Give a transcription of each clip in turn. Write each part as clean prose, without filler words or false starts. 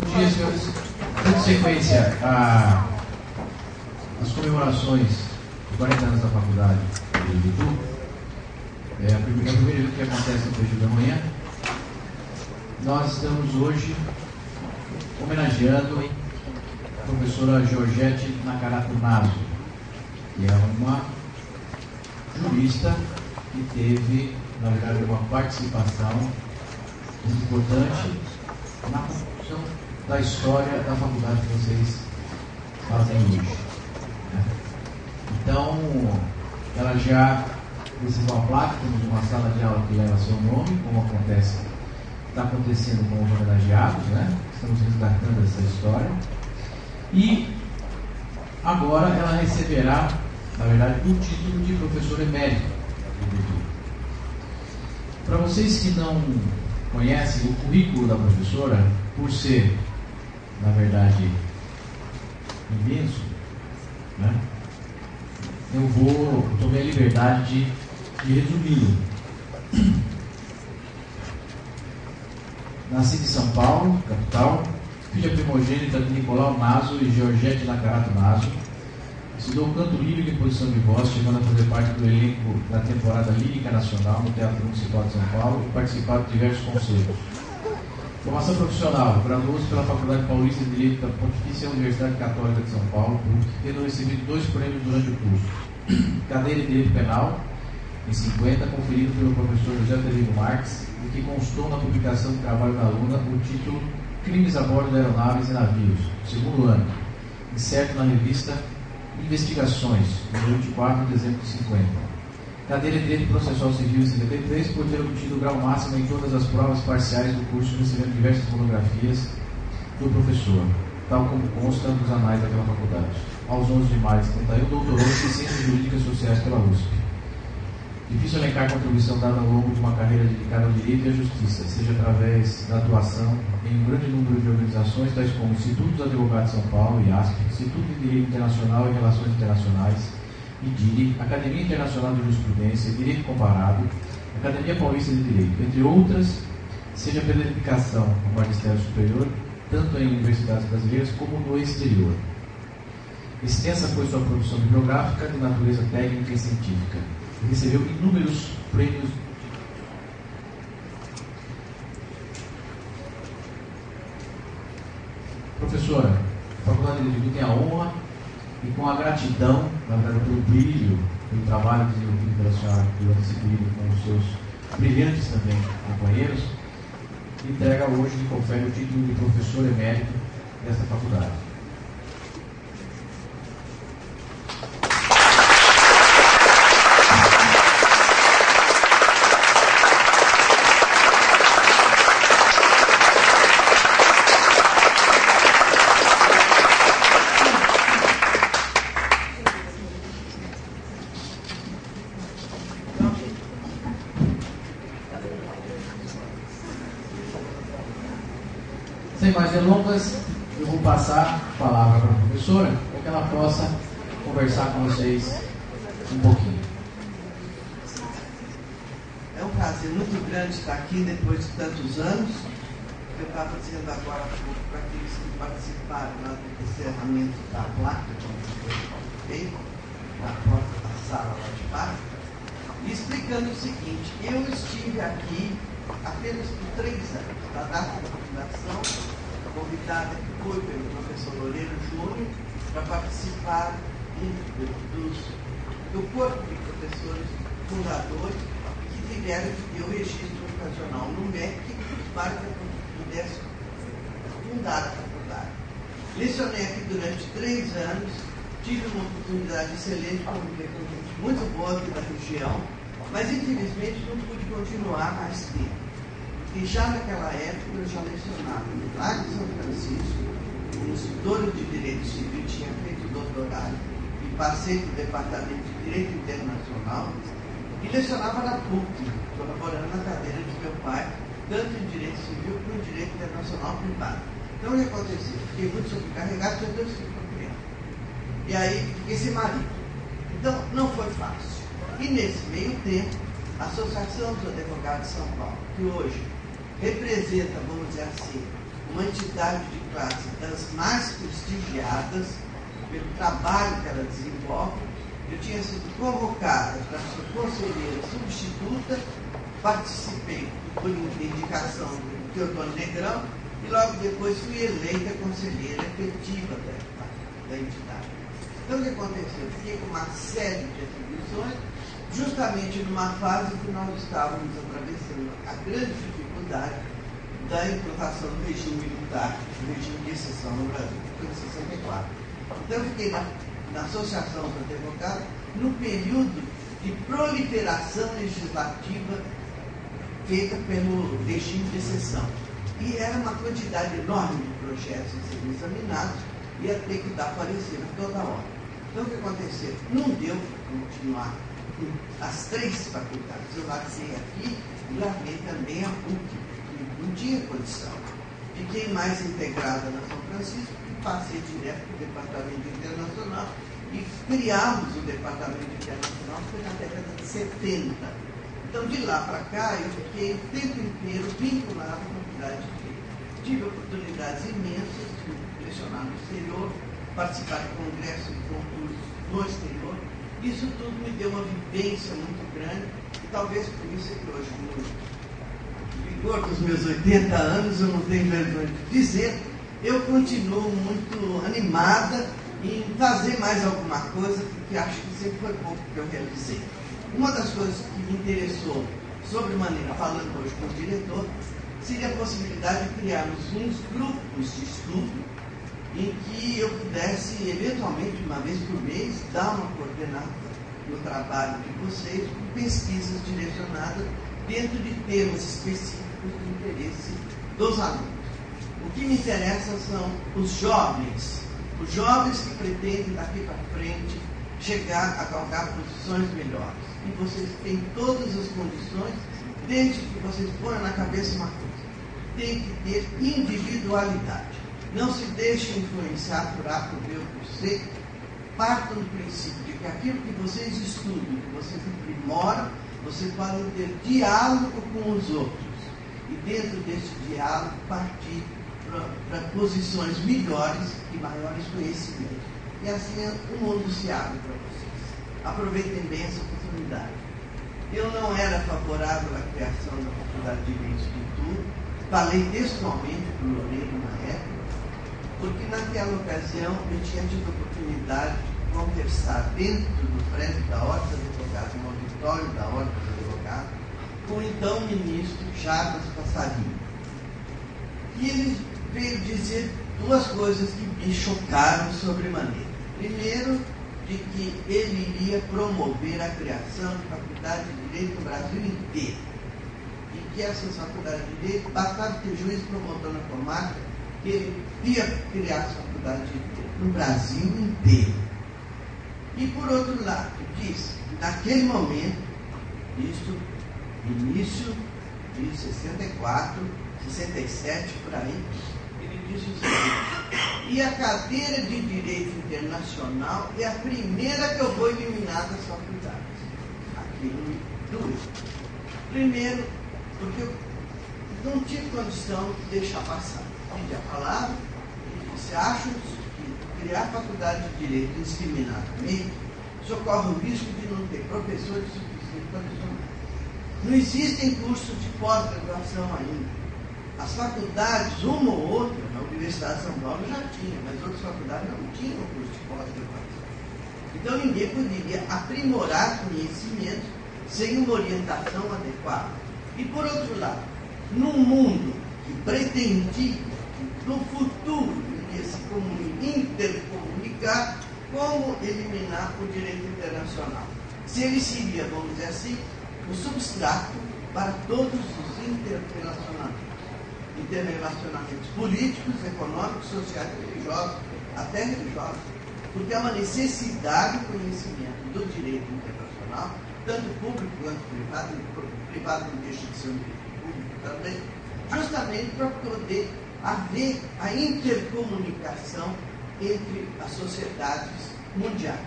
Bom dia, senhores. Dando sequência às comemorações de 40 anos da faculdade de Itu, é a primeira evento que acontece no período da manhã. Nós estamos hoje homenageando a professora Georgette Nakarato Naso, que é uma jurista que teve, na verdade, uma participação muito importante na construção da história da faculdade que vocês fazem hoje, né? Então, ela já recebeu uma placa, temos uma sala de aula que leva seu nome, como está acontecendo com os homenageados, né? Estamos resgatando essa história. E agora ela receberá, na verdade, o título de professor emérito. Para vocês que não conhecem o currículo da professora, por ser, na verdade, imenso, né? Eu tomei a liberdade de resumi-lo. Nascida em São Paulo, capital, filha primogênita de Nicolau Naso e Georgette Nakarato Naso. Estudou canto lírico em posição de voz, chegando a fazer parte do elenco da temporada Lírica Nacional no Teatro Municipal de São Paulo e participar de diversos concertos. Formação profissional, graduou-se pela Faculdade Paulista de Direito da Pontifícia Universidade Católica de São Paulo, tendo recebido 2 prêmios durante o curso. Cadeira de Direito Penal, em 50, conferido pelo professor José Federico Marques, e que constou na publicação do trabalho da aluna o título Crimes a Bordo de Aeronaves e Navios, segundo ano, incerto na revista Investigações, de 24 de dezembro de 50. Cadeira de Direito Processual Civil em 73, por ter obtido o grau máximo em todas as provas parciais do curso, recebendo diversas monografias do professor, tal como consta nos anais daquela faculdade. Aos 11 de maio de 71, doutorou-se em Ciências Jurídicas Sociais pela USP. Difícil elencar a contribuição dada ao longo de uma carreira dedicada ao direito e à justiça, seja através da atuação em um grande número de organizações, tais como o Instituto dos Advogados de São Paulo, IASP, Instituto de Direito Internacional e Relações Internacionais, IDIRI, Academia Internacional de Jurisprudência, Direito Comparado, Academia Paulista de Direito, entre outras, seja pela dedicação ao magistério superior, tanto em universidades brasileiras como no exterior. Extensa foi sua produção bibliográfica de natureza técnica e científica. Recebeu inúmeros prêmios. Professora, a Faculdade de Direito tem a honra e com a gratidão, na verdade, pelo brilho, pelo trabalho desenvolvido pela senhora durante esse período com os seus brilhantes também companheiros, entrega hoje e confere o título de professor emérito desta faculdade. Sem mais delongas, eu vou passar a palavra para a professora para que ela possa conversar com vocês um pouquinho. É um prazer muito grande estar aqui depois de tantos anos. Eu estava dizendo agora para aqueles que participaram lá do encerramento da placa, como foi feito, na porta da sala lá de baixo, e explicando o seguinte: eu estive aqui apenas por 3 anos, da data da fundação, convidada que foi pelo professor Loureiro Júnior para participar do corpo de professores fundadores que tiveram que ter o registro ocasional no MEC para que pudesse fundar a faculdade. Lecionei aqui durante 3 anos, tive uma oportunidade excelente de conviver com gente muito boa aqui da região, mas infelizmente não pude continuar mais tempo. E já naquela época eu já lecionava no Largo de São Francisco, como instrutora de Direito Civil, tinha feito doutorado e passei para o Departamento de Direito Internacional e lecionava na PUC, colaborando na cadeira de meu pai, tanto em Direito Civil como em Direito Internacional Privado. Então o que aconteceu? Fiquei muito sobrecarregado, tinha 2 filhos para criar. E aí fiquei sem marido. Então não foi fácil. E nesse meio tempo, a Associação dos Advogados de São Paulo, que hoje representa, vamos dizer assim, uma entidade de classe das mais prestigiadas pelo trabalho que ela desenvolve. Eu tinha sido convocada para ser conselheira substituta, participei por indicação do Teodoro Negrão e logo depois fui eleita conselheira efetiva da entidade. Então o que aconteceu? Eu fiquei com uma série de atribuições, justamente numa fase que nós estávamos atravessando a grande dificuldade da implantação do regime militar, do regime de exceção no Brasil, foi em 64. Então eu fiquei na Associação dos Advogados no período de proliferação legislativa feita pelo regime de exceção. E era uma quantidade enorme de projetos a serem examinados, ia ter que dar parecer a toda hora. Então o que aconteceu? Não deu para continuar com as três faculdades. Eu larguei aqui e larguei também a PUC. Não tinha condição. Fiquei mais integrada na São Francisco e passei direto para o Departamento Internacional e criamos o Departamento Internacional, foi na década de 70. Então, de lá para cá, eu fiquei o tempo inteiro vinculado à faculdade de Direito. Tive oportunidades imensas de lecionar no exterior, participar de congressos e concursos no exterior. Isso tudo me deu uma vivência muito grande e talvez por isso é que hoje, no vigor dos meus 80 anos, eu não tenho vergonha de dizer, eu continuo muito animada em fazer mais alguma coisa, porque acho que sempre foi pouco que eu realizei. Uma das coisas que me interessou, sobremaneira, falando hoje com o diretor, seria a possibilidade de criarmos uns grupos de estudo em que eu pudesse, eventualmente, uma vez por mês, dar uma coordenada no trabalho de vocês com pesquisas direcionadas dentro de temas específicos de interesse dos alunos. O que me interessa são os jovens que pretendem daqui para frente chegar a galgar posições melhores. E vocês têm todas as condições, desde que vocês ponham na cabeça uma coisa: tem que ter individualidade. Não se deixe influenciar por A, por B ou por C. Partam do princípio de que aquilo que vocês estudam, que vocês aprimoram, vocês podem ter diálogo com os outros. E dentro desse diálogo, partir para posições melhores e maiores conhecimentos. E assim o mundo se abre para vocês. Aproveitem bem essa oportunidade. Eu não era favorável à criação da Faculdade de Direito do Futuro. Falei textualmente para o Loureiro na época, porque naquela ocasião eu tinha tido a oportunidade de conversar dentro do prédio da Ordem dos Advogados, no auditório da Ordem dos Advogados, com o então ministro Jarbas Passarinho. E ele veio dizer duas coisas que me chocaram sobremaneira. Primeiro, de que ele iria promover a criação de faculdade de Direito no Brasil inteiro. E que essas faculdades de Direito, bastava ter juiz promotor na comarca, que ele ia criar essa faculdade de Direito no Brasil inteiro. E, por outro lado, disse que naquele momento, isso, início de 64, 67, por aí, ele disse o seguinte: e a cadeira de Direito Internacional é a primeira que eu vou eliminar das faculdades. Aquilo me doeu. Primeiro, porque eu não tive condição de deixar passar. Pedi a palavra e disse: acho que criar faculdade de Direito indiscriminadamente socorre o risco de não ter professores suficientes para lecionar. Não existem cursos de pós-graduação ainda. As faculdades, uma ou outra, na Universidade de São Paulo já tinha, mas outras faculdades não tinham curso de pós-graduação. Então ninguém poderia aprimorar conhecimento sem uma orientação adequada. E por outro lado, num mundo que pretendia que no futuro iria se intercomunicar, como eliminar o direito internacional? Se ele seria, vamos dizer assim, o substrato para todos os interrelacionamentos políticos, econômicos, sociais, religiosos, até religiosos, porque há uma necessidade de conhecimento do direito internacional, tanto público quanto privado, privado não deixa de ser um direito público também, justamente para poder haver a intercomunicação entre as sociedades mundiais.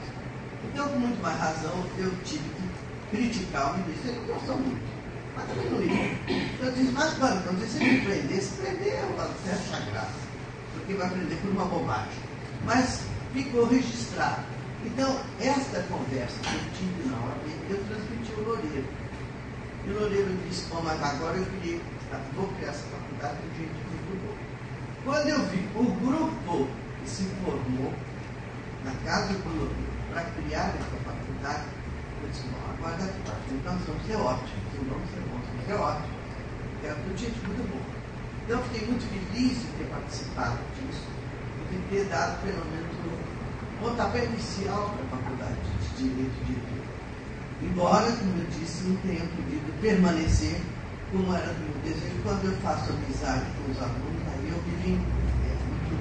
Então, com muito mais razão, eu tive que criticar o ministro. Ele gostou muito. Mas diminuir. Então eu disse, mas quando você me prender, se prender, eu falo, você acha graça. Porque vai prender por uma bobagem. Mas ficou registrado. Então, esta conversa que eu tive na hora, eu transmiti ao Loureiro. E o Loureiro disse, bom, mas agora eu vou criar essa faculdade de gente muito boa. Quando eu vi o grupo que se formou na casa do Loureiro para criar essa faculdade, eu disse, bom, agora daqui para frente nós vamos ser ótimos, não vamos ser bons, vamos ser ótimos. É tudo gente muito boa. Então, eu fiquei muito feliz de ter participado disso, de ter dado pelo menos um pontapé inicial para a faculdade de Direito de Direito. Embora, como eu disse, não tenha podido permanecer como era do meu desejo. Quando eu faço amizade com os alunos, aí eu me vinco. É muito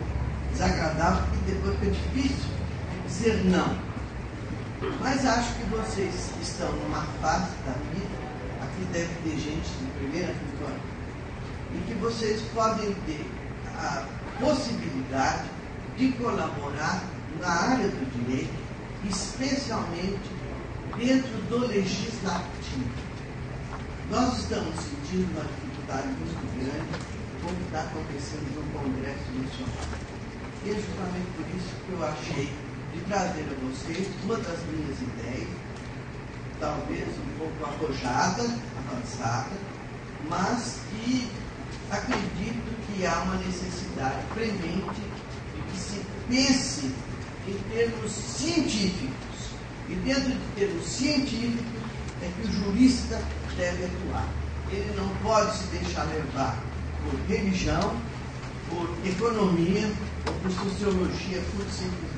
desagradável, porque depois fica difícil dizer não. Mas acho que vocês estão numa fase da vida, aqui deve ter gente de primeira vitória, em que vocês podem ter a possibilidade de colaborar na área do direito, especialmente dentro do legislativo. Nós estamos sentindo uma dificuldade muito grande com o que está acontecendo no Congresso Nacional. E é justamente por isso que eu achei de trazer a vocês uma das minhas ideias, talvez um pouco arrojada, avançada, mas que acredito que há uma necessidade premente de que se pense em termos científicos. E dentro de termos científicos é que o jurista deve atuar. Ele não pode se deixar levar por religião, por economia ou por sociologia, por simplesmente.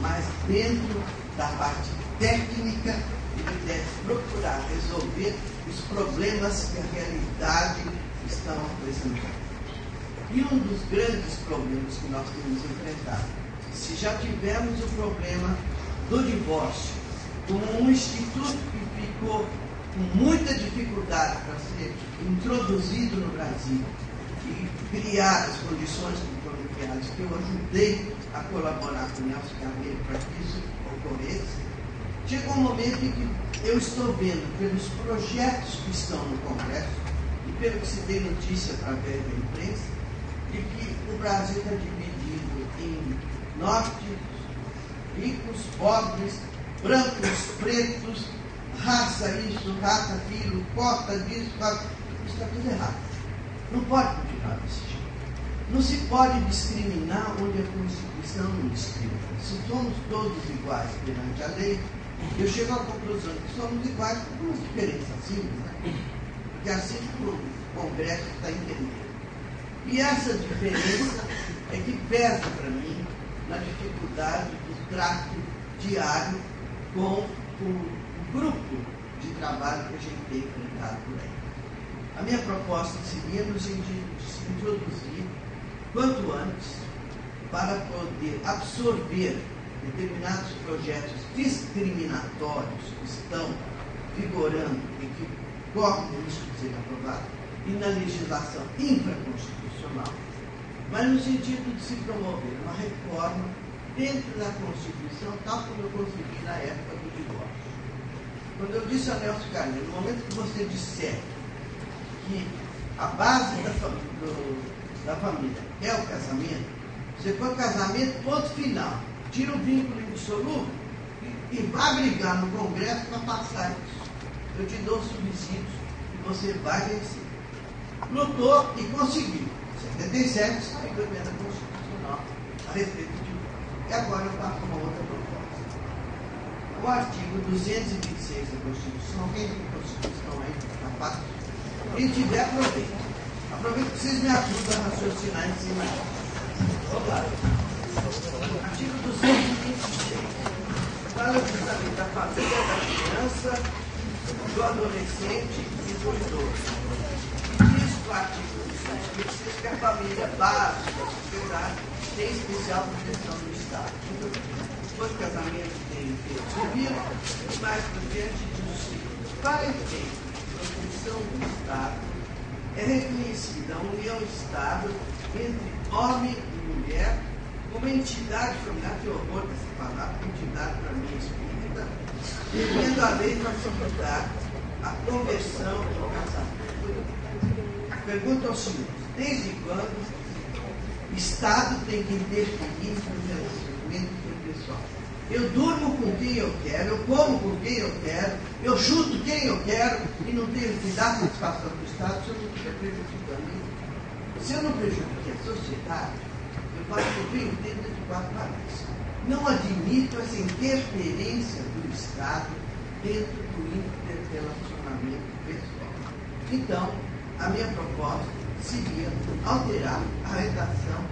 Mas dentro da parte técnica, ele deve procurar resolver os problemas que a realidade estão apresentando. E um dos grandes problemas que nós temos enfrentado, se já tivemos o problema do divórcio, como um instituto que ficou com muita dificuldade para ser introduzido no Brasil e criar as condições coloquiais que eu ajudei a colaborar com o Nelson Carneiro para que isso ocorresse, chegou um momento em que eu estou vendo pelos projetos que estão no Congresso e pelo que se tem notícia através da imprensa, de que o Brasil está dividido em norte, ricos, pobres, brancos, pretos, raça isso, raça aquilo, cota disso, cota... Isso está tudo errado. Não pode continuar desse jeito. Não se pode discriminar onde a Constituição não discrimina. Se somos todos iguais perante a lei, eu chego à conclusão que somos iguais por uma diferença simples, né? Porque assim que o Congresso está entendendo. E essa diferença é que pesa para mim na dificuldade do trato diário com o grupo de trabalho que a gente tem enfrentado por aí. A minha proposta seria no sentido de se introduzir quanto antes para poder absorver determinados projetos discriminatórios que estão vigorando e que correm o risco de serem aprovados e na legislação infraconstitucional, mas no sentido de se promover uma reforma dentro da Constituição, tal como eu consegui na época do divórcio. Quando eu disse ao Nelson Carneiro, no momento que você disser que a base da família é o casamento, você põe o casamento, ponto final, tira o vínculo indissolúvel e vai brigar no Congresso para passar isso. Eu te dou subsídios e você vai vencer. Lutou e conseguiu. Em 77 saiu a emenda constitucional a respeito do divórcio. E agora eu faço uma outra proposta. O artigo 226 da Constituição, quem tem Constituição aí, na parte, quem tiver, aproveita. Aproveita que vocês me ajudam a raciocinar em cima disso. Vamos lá. Artigo 226. Fala justamente da família, da criança, do adolescente e do idoso. E diz o artigo 226 que a família básica da sociedade tem especial proteção do Estado. Depois do casamento tem efeito civil, e mais por diante diz o seguinte: para efeito de proteção do Estado, é reconhecida a união estável entre homem e mulher como entidade familiar, que horror dessa palavra, entidade para mim espírita, devendo a lei facilitar a conversão do casamento. Pergunta ao senhor, desde quando o Estado tem que interferir no relacionamento pessoal? Eu durmo com quem eu quero, eu como com quem eu quero, eu chuto quem eu quero e não tenho que dar satisfação para o Estado se eu não estiver prejudicando ele. Se eu não prejudiquei a sociedade, eu faço o bem dentro de 4 paredes. Não admito essa interferência do Estado dentro do interrelacionamento pessoal. Então, a minha proposta seria alterar a redação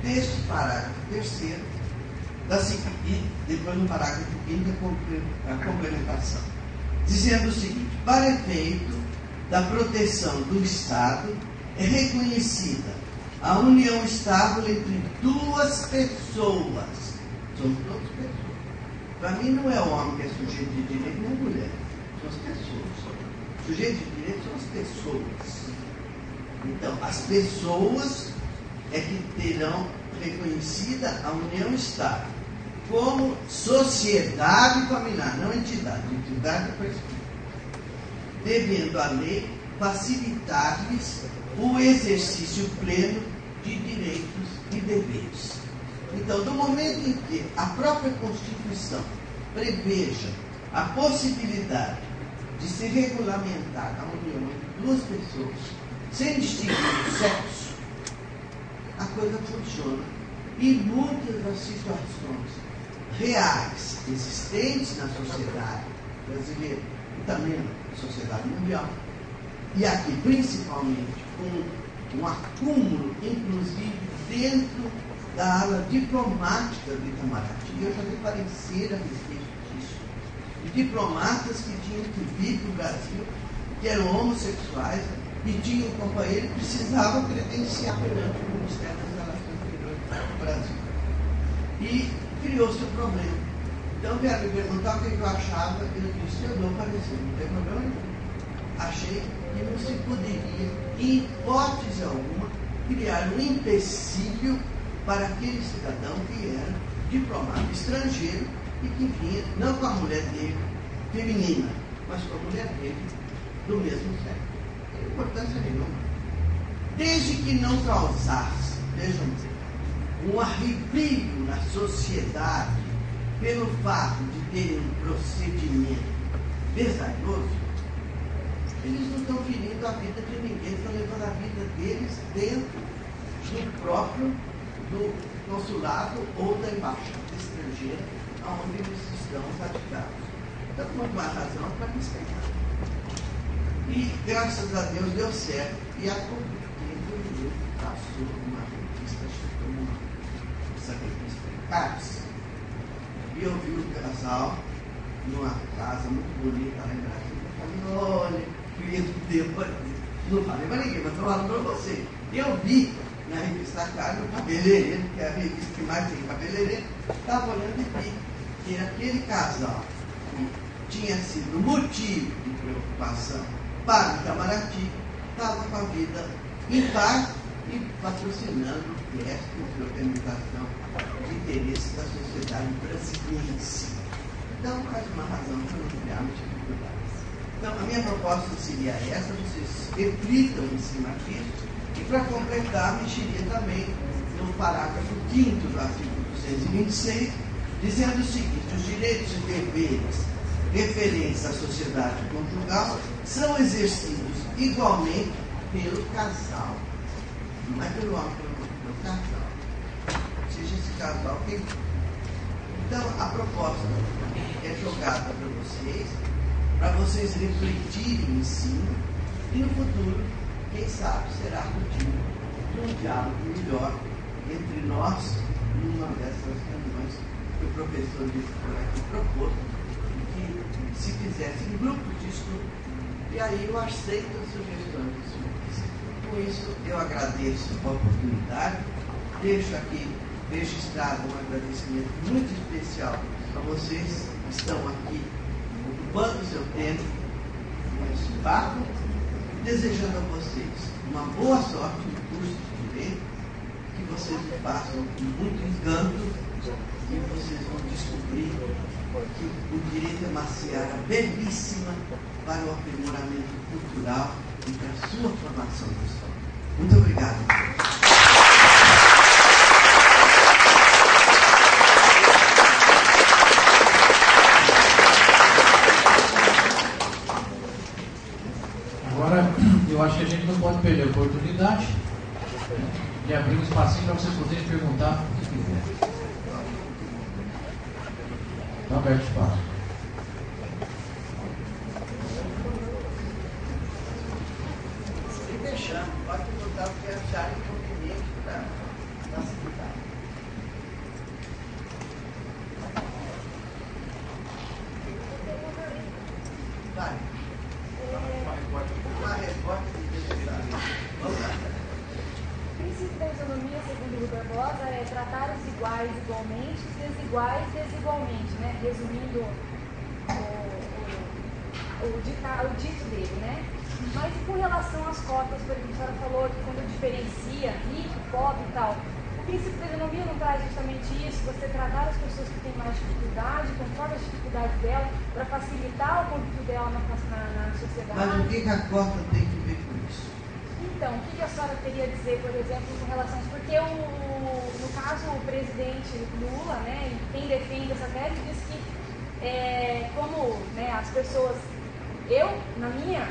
deste parágrafo 3º, e depois no parágrafo 5º a complementação, dizendo o seguinte: para efeito da proteção do Estado, é reconhecida a união estável entre 2 pessoas. Somos todas pessoas. Para mim não é o homem que é sujeito de direito, nem a mulher. São as pessoas. Sujeito de direito são as pessoas. Então, as pessoas é que terão reconhecida a união estável como sociedade familiar, não entidade. Entidade é devendo a lei facilitar-lhes o exercício pleno de direitos e deveres. Então, do momento em que a própria Constituição preveja a possibilidade de se regulamentar a união entre 2 pessoas, sem distinguir o sexo, a coisa funciona. E muitas das situações reais existentes na sociedade brasileira e também na sociedade mundial, e aqui principalmente com um acúmulo, inclusive dentro da ala diplomática do Itamaraty. Eu já dei parecer a respeito disso. De diplomatas que tinham que vir para o Brasil, que eram homossexuais, e tinham um companheiro e precisavam credenciar perante o Ministério das Relações Exteriores do Brasil. E criou-se um problema. Então vieram me perguntar o que eu achava, eu disse: eu dou parecer, não tem problema nenhum. Achei que não se poderia, em hipótese alguma, criar um empecilho para aquele cidadão que era diplomata estrangeiro e que vinha, não com a mulher dele feminina, mas com a mulher dele do mesmo sexo. Não tem importância nenhuma. Desde que não causasse, vejam, um arrepio na sociedade pelo fato de terem um procedimento desastroso, eles não estão ferindo a vida de ninguém, estão levando a vida deles dentro do próprio do consulado ou da embaixada estrangeira, onde eles estão radicados. Então, muito mais razão para respeitar. E, graças a Deus, deu certo. E a Constituição passou uma revista, essa revista Cálice. E eu vi o casal numa casa muito bonita lá em Brasília. Eu falei: olha, filho de Deus, não falei para ninguém, mas estou falando para você. Eu vi na revista Cálice o cabeleireiro, que é a revista que mais tem cabeleireiro, estava olhando e vi que aquele casal que tinha sido motivo de preocupação para o Itamaraty estava com a vida em paz e patrocinando gestos de organização de interesse da sociedade brasileira em si. Então, mais uma razão para não criarmos dificuldades. Então, a minha proposta seria essa: vocês reflitam em cima disso, e para completar, mexeria também no parágrafo 5º do artigo 226, dizendo o seguinte: os direitos e deveres referentes à sociedade conjugal são exercidos igualmente pelo casal. Não é pelo homem, pelo casal. Seja esse casal quem for. Então, a proposta é jogada para vocês refletirem em cima, e no futuro, quem sabe, será motivo de um diálogo melhor entre nós, numa dessas reuniões que o professor aqui propôs, que se fizesse em grupos de estudo. E aí eu aceito as sugestões dos senhores. Com isso, eu agradeço a oportunidade, deixo aqui registrado um agradecimento muito especial a vocês que estão aqui ocupando o seu tempo nesse papo, desejando a vocês uma boa sorte no curso de Direito, que vocês o façam com muito encanto e vocês vão descobrir que o direito é uma seara belíssima para o aprimoramento cultural e para a sua formação pessoal. Muito obrigado. Agora, eu acho que a gente não pode perder a oportunidade de abrir um espacinho para vocês poderem perguntar o que quiser. Está aberto o espaço. Se deixando, pode perguntar o que acharem conveniente para facilitar. Vai. Uma resposta necessária. Vamos lá. O princípio da isonomia, segundo o Barbosa, é tratar os iguais igualmente, os desiguais desigualmente, né? Resumindo o dito dele, né? Mas e com relação às cotas, por exemplo, a senhora falou que quando diferencia rico, pobre e tal, o princípio da isonomia não traz justamente isso, você tratar as pessoas que têm mais dificuldade, conforme as dificuldades dela, para facilitar o convívio dela na sociedade? Mas o que a cota tem que ver com isso? Então, o que a senhora teria a dizer, por exemplo, com relação a isso? Porque, no caso, o presidente Lula, né, quem defende essa tese, diz que, como, né, as pessoas, eu, na minha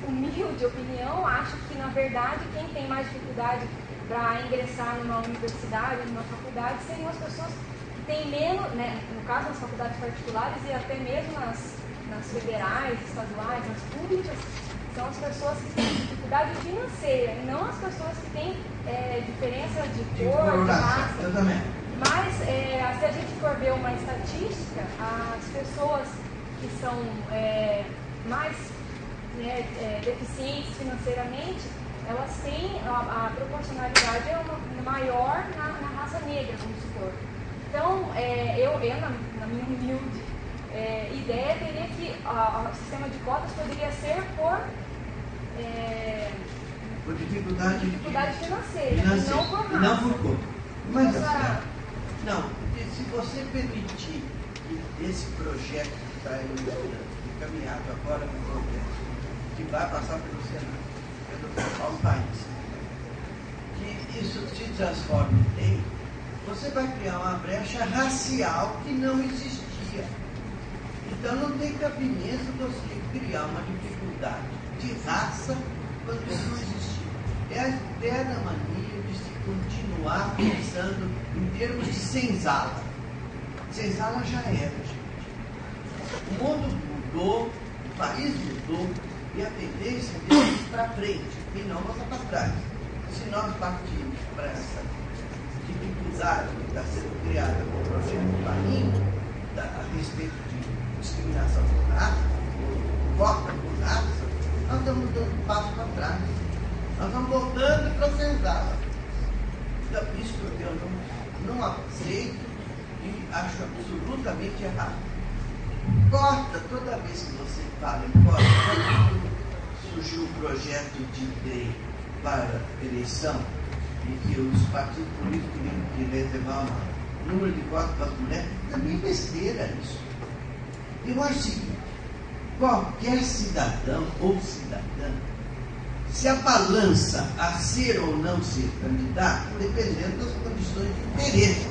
humilde opinião, acho que, na verdade, quem tem mais dificuldade para ingressar numa universidade, numa faculdade, seriam as pessoas que têm menos, né, no caso, nas faculdades particulares e até mesmo nas federais, estaduais, nas públicas, são as pessoas que têm dificuldade financeira, e não as pessoas que têm diferença de cor, de raça. Mas, se a gente for ver uma estatística, as pessoas que são mais deficientes financeiramente, elas têm, a proporcionalidade é maior na raça negra, vamos supor. Então, eu na minha humilde ideia, teria que o sistema de cotas poderia ser por dificuldade financeira, não por raça. Não por cor. Mas não, porque se você permitir que esse projeto que está encaminhado agora no Congresso, que vai passar pelo Senado, pelo país, que isso se transforme em lei, você vai criar uma brecha racial que não existia. Então não tem cabimento você criar uma dificuldade de raça quando isso não existia. É a eterna mania de se continuar pensando em termos de senzala. Senzala já era, gente. O mundo mudou, o país mudou e a tendência é ir para frente e não voltar para trás. Se nós partirmos para essa dificuldade que está sendo criada com o projeto Paninho, a respeito de discriminação por raça, voto por raça, nós estamos dando um passo para trás. Nós estamos voltando para a senzala. Então, isso eu não aceito e acho absolutamente errado. Corta, toda vez que você fala em cota, quando surgiu o projeto de lei para eleição, e que os partidos políticos tinham que reservar um número de cotas para as mulheres, também besteira isso. Eu acho o seguinte, qualquer cidadão ou cidadã se abalança a ser ou não ser candidato, dependendo das condições de interesse,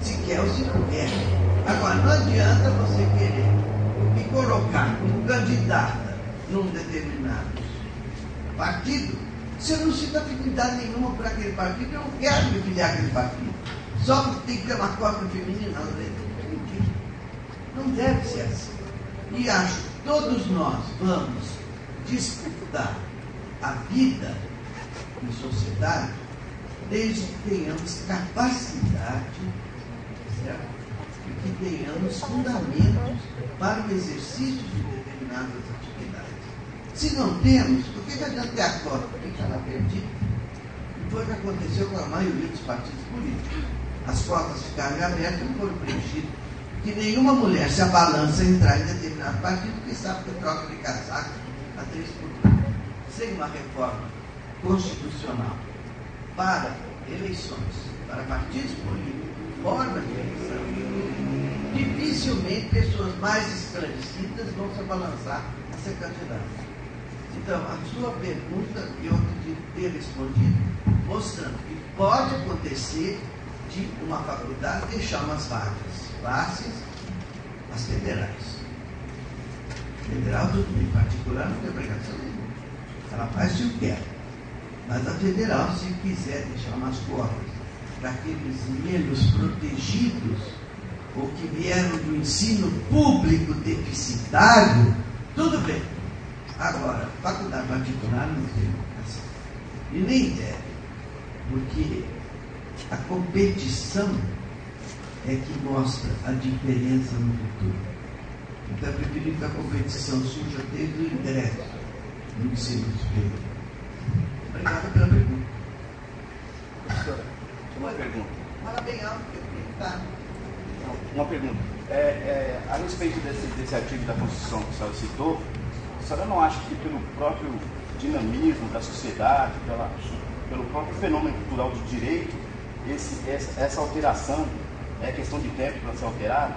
se quer ou se não quer. Agora, não adianta você querer me colocar como candidata num determinado partido, se eu não sinto afinidade nenhuma por aquele partido, eu não quero me filiar àquele partido. Só porque tem que ter uma cota feminina, não deve ser assim. E acho que todos nós vamos disputar a vida em sociedade desde que tenhamos capacidade, certo? E que tenhamos fundamentos para o exercício de determinadas atividades. Se não temos, por que adianta ter a cota? Porque está lá perdida. E foi o que aconteceu com a maioria dos partidos políticos. As cotas ficaram abertas e não foram preenchidas. Que nenhuma mulher se abalança a entrar em determinado partido, porque sabe que troca de casaco a 3 por 1. Sem uma reforma constitucional para eleições para partidos políticos, forma de eleição, dificilmente pessoas mais esclarecidas vão se balançar a ser candidatas. Então, a sua pergunta, eu acredito ter respondido, mostrando que pode acontecer de uma faculdade deixar umas vagas fáceis, as federais. Federal, tudo bem, particular não tem obrigação nenhuma. Ela faz se quer. Mas a federal, se quiser deixar umas cotas para aqueles menos protegidos ou que vieram do ensino público deficitário, tudo bem. Agora, faculdade particular não tem vocação. E nem deve, porque a competição é que mostra a diferença no futuro. Então, eu prefiro que a competição surja desde o ingresso no ensino superior. Obrigado pela pergunta. Uma pergunta. Fala bem alto, porque tá. Uma pergunta. A respeito desse artigo da Constituição que a senhora citou, a senhora não acha que pelo próprio dinamismo da sociedade, pelo próprio fenômeno cultural do direito, essa alteração é questão de tempo para ser alterada?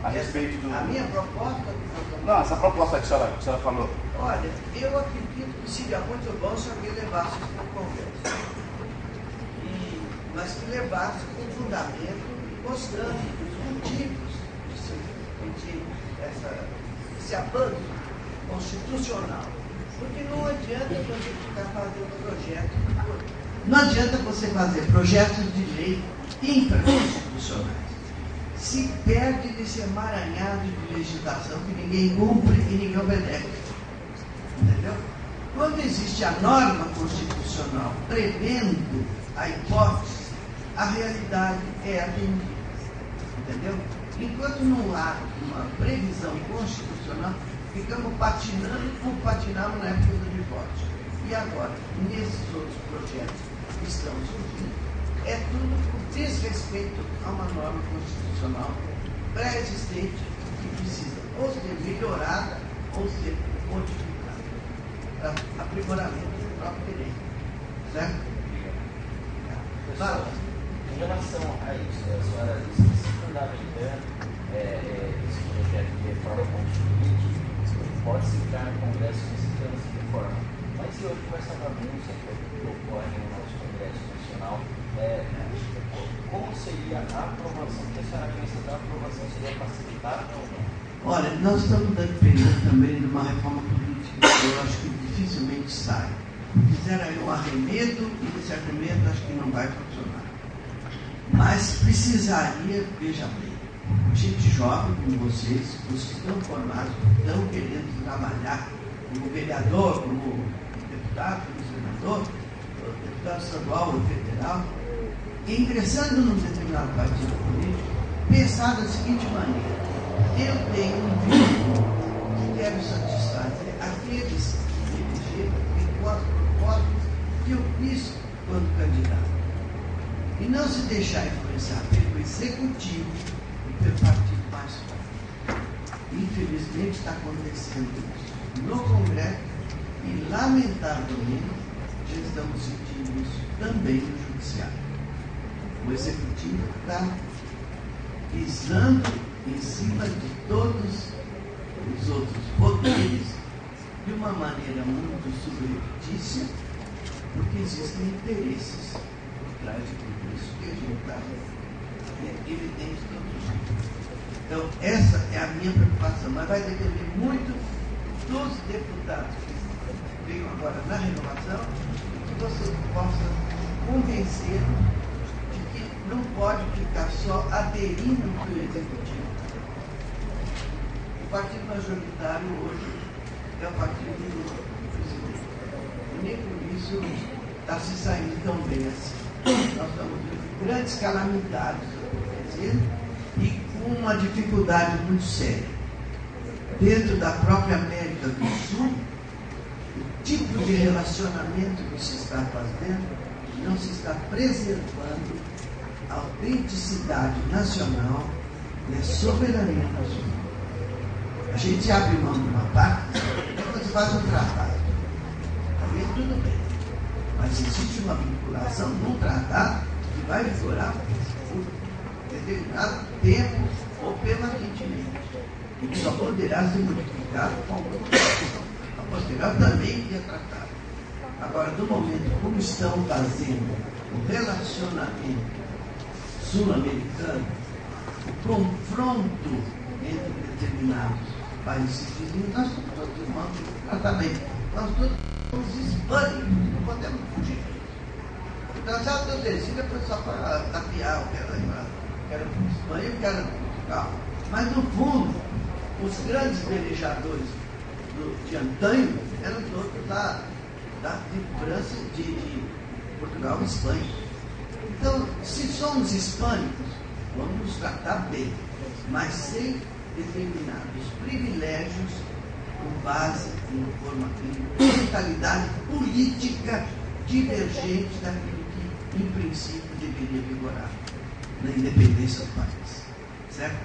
A respeito do... A minha proposta... Não, essa proposta que a senhora falou. Olha, eu acredito que seria muito bom se alguém levasse isso para o Congresso. Mas que levasse com fundamento, mostrando os motivos de esse avanço constitucional. Porque não adianta você ficar fazendo projetos. Não adianta você fazer projetos de lei infraconstitucionais. Se perde nesse emaranhado de legislação que ninguém cumpre e ninguém obedece. Entendeu? Quando existe a norma constitucional prevendo a hipótese, a realidade é atendida. Entendeu? Enquanto não há uma previsão constitucional, ficamos patinando como patinamos na época do divórcio. E agora, nesses outros projetos que estão surgindo, é tudo por desrespeito a uma norma constitucional pré-existente que precisa ou ser melhorada ou ser modificada para aprimoramento do próprio direito. Certo? Pessoal, em relação a isso, a senhora disse que se fundamentando esse projeto de reforma constituinte, pode se criar no Congresso necessitando de reforma. Mas e hoje com essa bagunça que ocorre no nosso Congresso Nacional, como seria a aprovação? O que a senhora pensa da aprovação? Seria facilitada ou não? Olha, nós estamos dependendo também de uma reforma política que eu acho que dificilmente sai. Fizeram aí um arremedo e esse arremedo acho que não vai funcionar. Mas precisaria, veja bem, gente jovem como vocês estão formados, estão querendo trabalhar como vereador, como deputado, como senador, deputado estadual ou federal, ingressando num determinado partido político, pensar da seguinte maneira: eu tenho um vínculo que quero satisfazer aqueles que elegeram e com as propostas que eu fiz quando candidato. E não se deixar influenciar pelo executivo e pelo partido mais forte. Infelizmente está acontecendo isso no Congresso e, lamentavelmente, já estamos sentindo isso também no Judiciário. O Executivo está pisando em cima de todos os outros poderes de uma maneira muito subreptícia, porque existem interesses por trás de tudo isso que a gente está evidente todos os dias. Então, essa é a minha preocupação, mas vai depender muito dos deputados que venham agora na renovação, que você possa convencer de que não pode ficar só aderindo ao executivo. O partido majoritário hoje é o partido do presidente. E nem por isso está se saindo tão bem assim. Nós estamos vendo grandes calamidades acontecendo e com uma dificuldade muito séria. Dentro da própria América do Sul, o tipo de relacionamento que se está fazendo não se está preservando a autenticidade nacional e a soberania nacional. A gente abre mão de uma parte, depois faz um tratado. Também tudo bem. Mas existe uma vinculação num tratado que que vai vigorar por determinado tempo ou permanentemente, e que só poderá ser modificado com a Constituição. A posterior também é tratado. Agora, do momento como estão fazendo o relacionamento sul-americano, o confronto entre determinados países vizinhos, nós somos todos irmãos, tratamento. Nós todos somos hispânicos, não podemos fugir disso. Então, já o Teresina foi só para tapear o que era Espanha e o que era Portugal. Mas, no fundo, os grandes pelejadores de antanho eram todos da França, de Portugal e Espanha. Então, se somos hispânicos, vamos nos tratar bem, mas sem determinados privilégios com base em mentalidade política divergente daquilo que, em princípio, deveria vigorar na independência do país. Certo?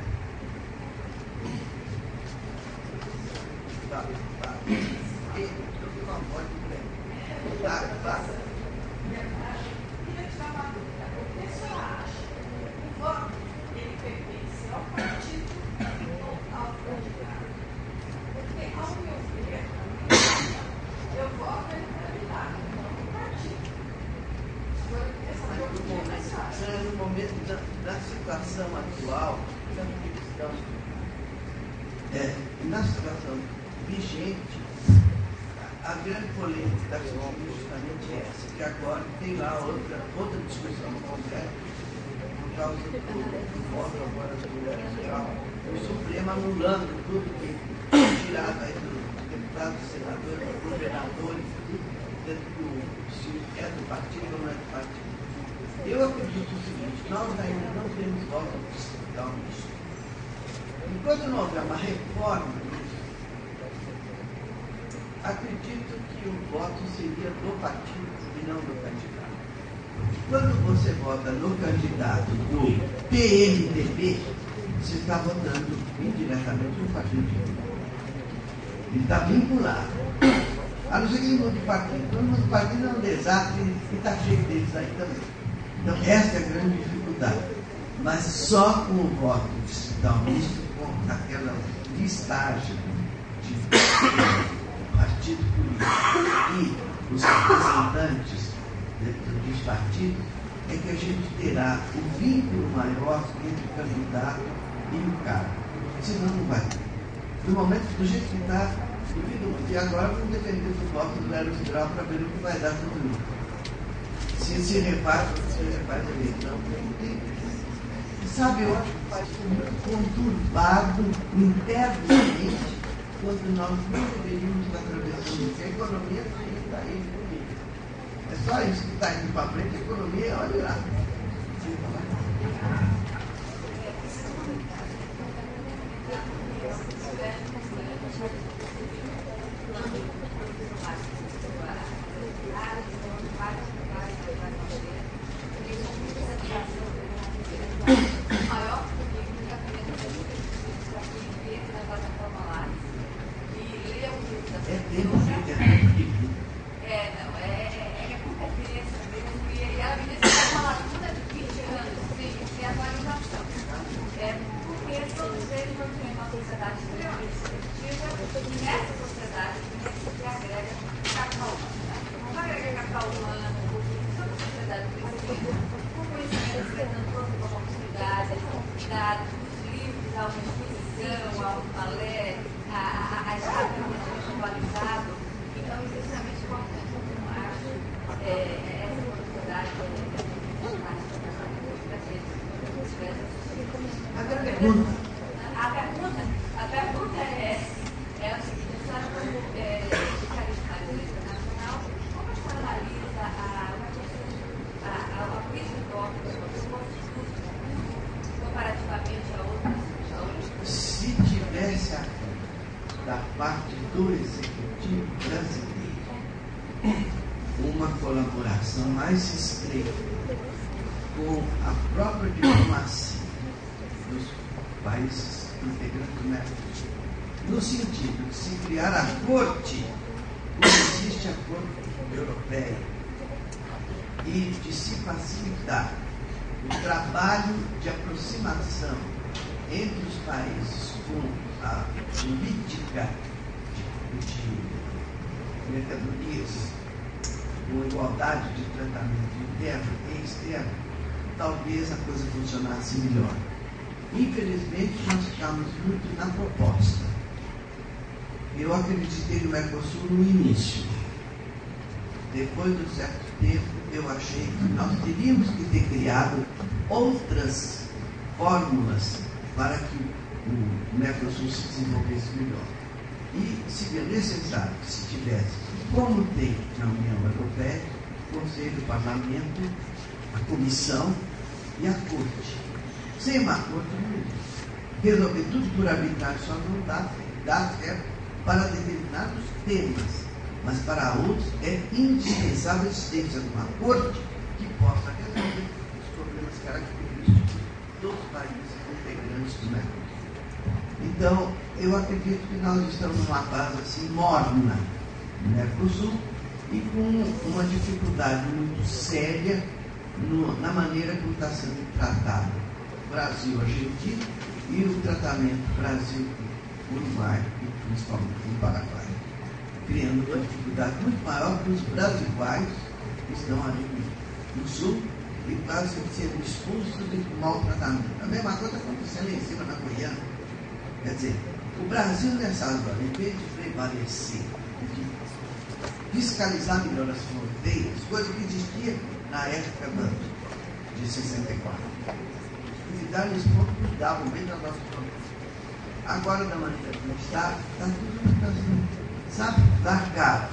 Tá. No momento da situação atual, na situação vigente, a grande polêmica da questão é justamente essa, que agora tem lá outra discussão no Congresso, por causa do voto agora da mulher geral, o Supremo anulando tudo que foi tirado aí dos deputados, senadores, governadores, se é do partido ou não é do partido. Eu acredito o seguinte, nós ainda não temos voto distrital nisso. Enquanto não houver uma reforma nisso, acredito que o voto seria do partido e não do candidato. Quando você vota no candidato do PMDB, você está votando indiretamente no partido. Ele está vinculado. A não ser que ele mude de partido. Quando muda de partido é um desastre e está cheio deles aí também. Então, essa é a grande dificuldade. Mas só com o voto distrital misto, com aquela listagem de partido político e os representantes dos partidos, é que a gente terá um vínculo maior entre o candidato e o cargo. Senão não vai ter. No momento, do jeito que está, duvido muito. E agora vamos depender do voto do Lero Grau para ver o que vai dar tudo isso. Se reparte a eleição, sabe, eu acho que faz muito conturbado internamente quando nós não deveríamos estar atravessando isso. A economia está aí bonita. É só isso que está indo para frente, a economia, olha lá. Da parte do executivo brasileiro uma colaboração mais estreita com a própria diplomacia dos países integrantes do Mercosul, no sentido de se criar a corte, como existe a corte europeia, e de se facilitar o trabalho de aproximação entre os países com a política de mercadorias, com igualdade de tratamento interno e externo, talvez a coisa funcionasse melhor. Infelizmente, nós ficamos muito na proposta. Eu acreditei no Mercosul no início. Depois de um certo tempo, eu achei que nós teríamos que ter criado outras fórmulas para que o Mercosul se desenvolvesse melhor. E seria necessário que se tivesse, como tem na União Europeia, o Conselho, o Parlamento, a Comissão e a Corte. Sem uma Corte, resolver tudo por arbitrário só não dá certo para determinados temas, mas para outros é indispensável a existência de uma Corte que possa resolver os problemas característicos dos países integrantes do Mercosul. Então, eu acredito que nós estamos numa fase assim morna no Mercosul e com uma dificuldade muito séria na maneira como está sendo tratado Brasil-Argentina e o tratamento Brasil-Uruguai e principalmente o Paraguai, criando uma dificuldade muito maior para os brasileiros que estão ali no sul e quase sendo expulsos de maltratamento. A mesma coisa acontecendo em cima na Guiana. Quer dizer, o Brasil nessa hora, em vez de prevalecer, de fiscalizar melhor as fronteiras, coisa que existia na época de 64. Os militares cuidavam bem das nossas fronteiras. Agora, da maneira como está tudo assim, sabe, largado.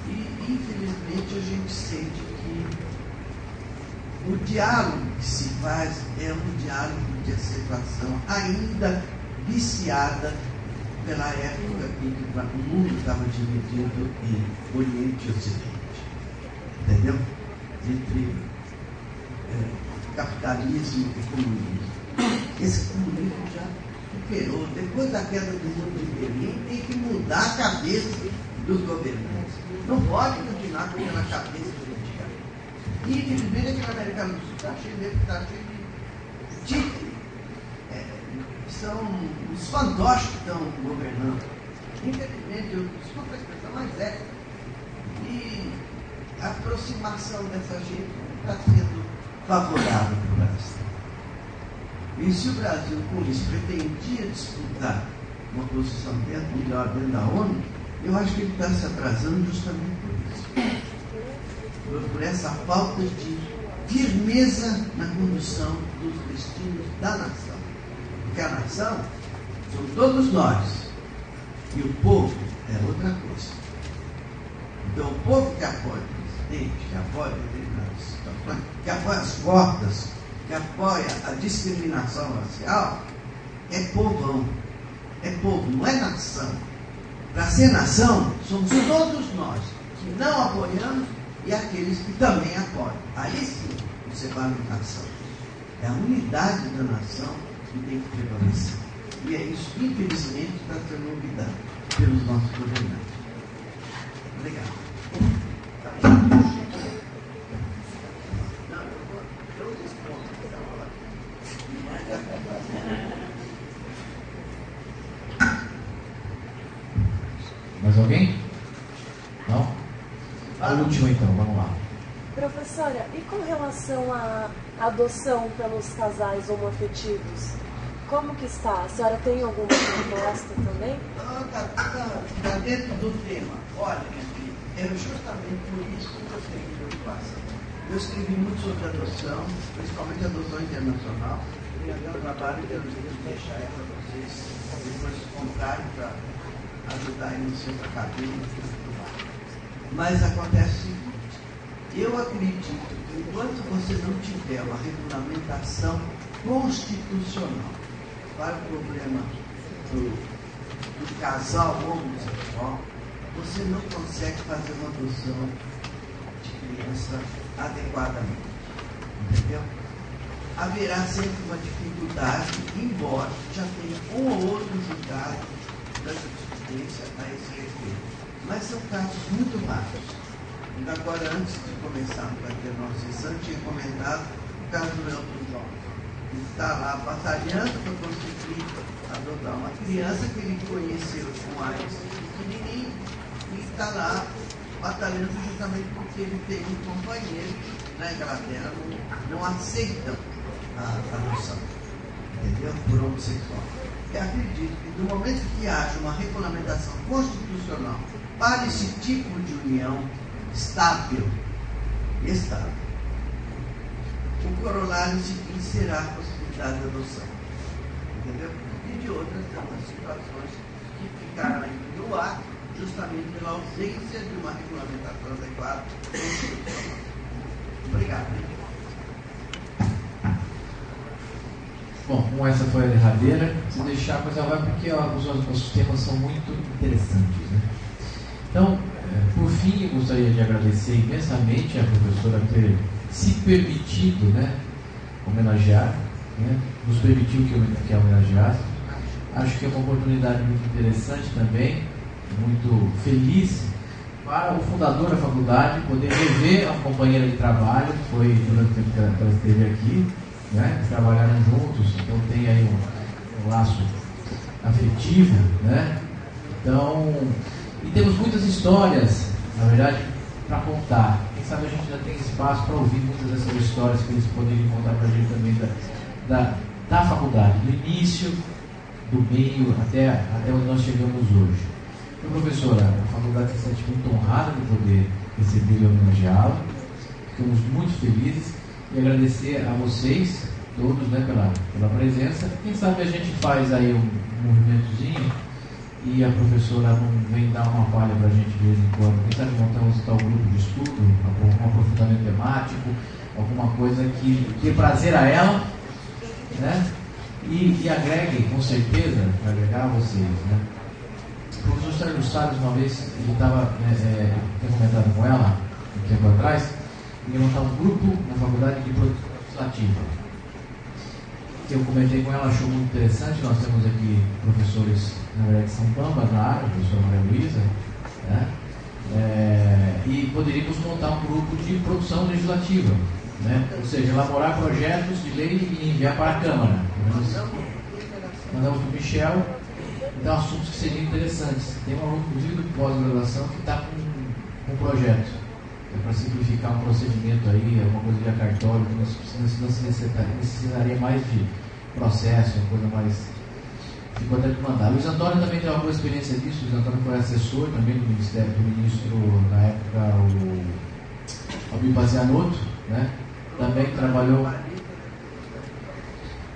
E, infelizmente, a gente sente que o diálogo que se faz é um diálogo de situação ainda viciada pela época em que o mundo estava dividido em Oriente e Ocidente. Entendeu? Entre capitalismo e comunismo. Esse comunismo já superou. Depois da queda do muro de Berlim, tem que mudar a cabeça dos governantes. Não pode continuar com aquela cabeça política. E, infelizmente, aqui na América do Sul está cheio de títulos. São os fantoches que estão governando. Infelizmente, desculpa a expressão, mas é. E a aproximação dessa gente está sendo favorável para o Brasil. E se o Brasil, com isso, pretendia disputar uma posição melhor dentro da ONU, eu acho que ele está se atrasando justamente por isso. Por essa falta de firmeza na condução dos destinos da nação. Porque a nação são todos nós. E o povo é outra coisa. Então, o povo que apoia o presidente, que apoia determinadas situações, que apoia as cotas, que apoia a discriminação racial, é povão. É povo, não é nação. Para ser nação, somos todos nós que não apoiamos e aqueles que também apoiam. Aí sim, você vai na nação. É a unidade da nação que tem que prevalecer. E é isso, infelizmente, que está sendo olvidado pelos nossos governantes. Obrigado. Mais alguém? Não? A última então, vamos lá. Professora, e com relação à adoção pelos casais homoafetivos, como que está? A senhora tem alguma proposta também? Está dentro do tema. Olha, minha filha, é justamente por isso que eu tenho preocupação. Eu escrevi muito sobre adoção, principalmente adoção internacional, e é meu trabalho que eu devo deixar para vocês depois comprarem para ajudar no seu acadêmico. Mas acontece o seguinte, eu acredito que enquanto você não tiver uma regulamentação constitucional para o problema do casal homossexual, você não consegue fazer uma adoção de criança adequadamente. Entendeu? Haverá sempre uma dificuldade, embora já tenha um ou outro julgado da jurisprudência a esse respeito. Mas são casos muito raros. Agora, antes de começarmos a ter nossa sessão, tinha comentado o caso do Elton está lá batalhando para conseguir adotar uma criança que ele conheceu mais pequenininho e está lá batalhando justamente porque ele tem um companheiro que na Inglaterra não aceitam a adoção, entendeu? Por homossexual. E acredito que no momento que haja uma regulamentação constitucional para esse tipo de união estável, o corolário seguinte será a possibilidade de adoção, entendeu? E de outras tantas situações que ficaram ainda no ar, justamente pela ausência de uma regulamentação adequada constitucional. Obrigado. Bom, essa foi a derradeira. Se deixar, mas ela vai porque os temas são muito interessantes, né? Então, por fim, eu gostaria de agradecer imensamente a professora ter se permitido, né, homenagear, né, nos permitiu que a homenageasse. Acho que é uma oportunidade muito interessante também, muito feliz para o fundador da faculdade poder rever a companheira de trabalho, que foi durante o tempo que ela esteve aqui, né, que trabalharam juntos, então tem aí um laço afetivo, né? Então, e temos muitas histórias, na verdade, para contar. Quem sabe a gente já tem espaço para ouvir muitas dessas histórias que eles poderiam contar para a gente também da faculdade, do início, do meio, até onde nós chegamos hoje. Então, professora, a faculdade se sente muito honrada de poder receber e homenageá-la. Ficamos muito felizes e agradecer a vocês todos, né, pela presença. Quem sabe a gente faz aí um movimentozinho e a professora não vem dar uma palha para a gente de vez em quando. Quem sabe montamos tal grupo de estudo, um aprofundamento temático, alguma coisa que dê prazer a ela, né? E agregue, com certeza, para agregar a vocês, né? O professor Sérgio Salles, uma vez, ele estava, tinha comentado com ela, um tempo atrás, ia montar um grupo na faculdade de produção legislativa. Eu comentei com ela, achou muito interessante. Nós temos aqui professores, na verdade, de São Pamba, na área, a professora Maria Luísa, né? E poderíamos montar um grupo de produção legislativa, né? Ou seja, elaborar projetos de lei e enviar para a Câmara. Mandamos para o Michel, então assuntos que seriam interessantes. Tem um aluno, inclusive, de pós-graduação que está com um projeto para simplificar um procedimento aí, alguma coisa de cartório, que não se necessitaria mais de processo, uma coisa mais. Ficou até de mandar. Luiz Antônio também tem uma boa experiência disso. Luiz Antônio foi assessor também do Ministério do Ministro, na época, o Albino Bazianotto, né? Também trabalhou.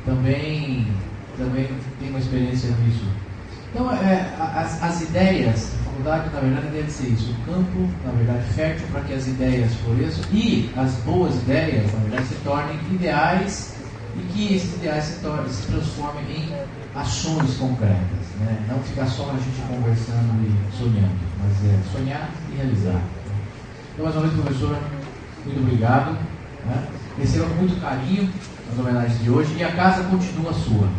Também tem uma experiência nisso. Então, as ideias, a faculdade, na verdade, deve ser isso. O campo, na verdade, fértil para que as ideias floresçam e as boas ideias, na verdade, se tornem ideais e que esses ideais se transformem em ações concretas, né? Não ficar só a gente conversando e sonhando, mas sonhar e realizar. Então, mais uma vez, professora, muito obrigado, né? Receba com muito carinho as homenagens de hoje e a casa continua sua.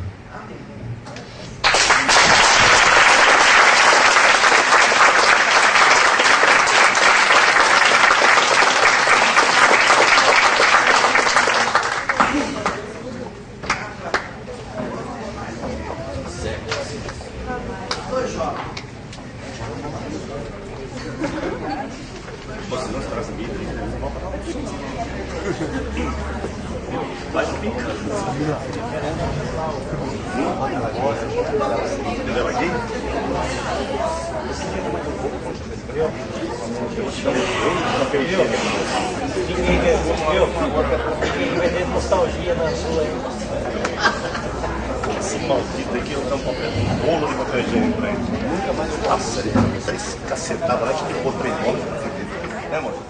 Nostalgia na sua. Esse maldito aqui, eu tava comprando um bolo de papel higiênico pra ele. Nunca mais eu faço. Nossa, ele tá cacetada lá, acho que ele botou em bola. É, amor?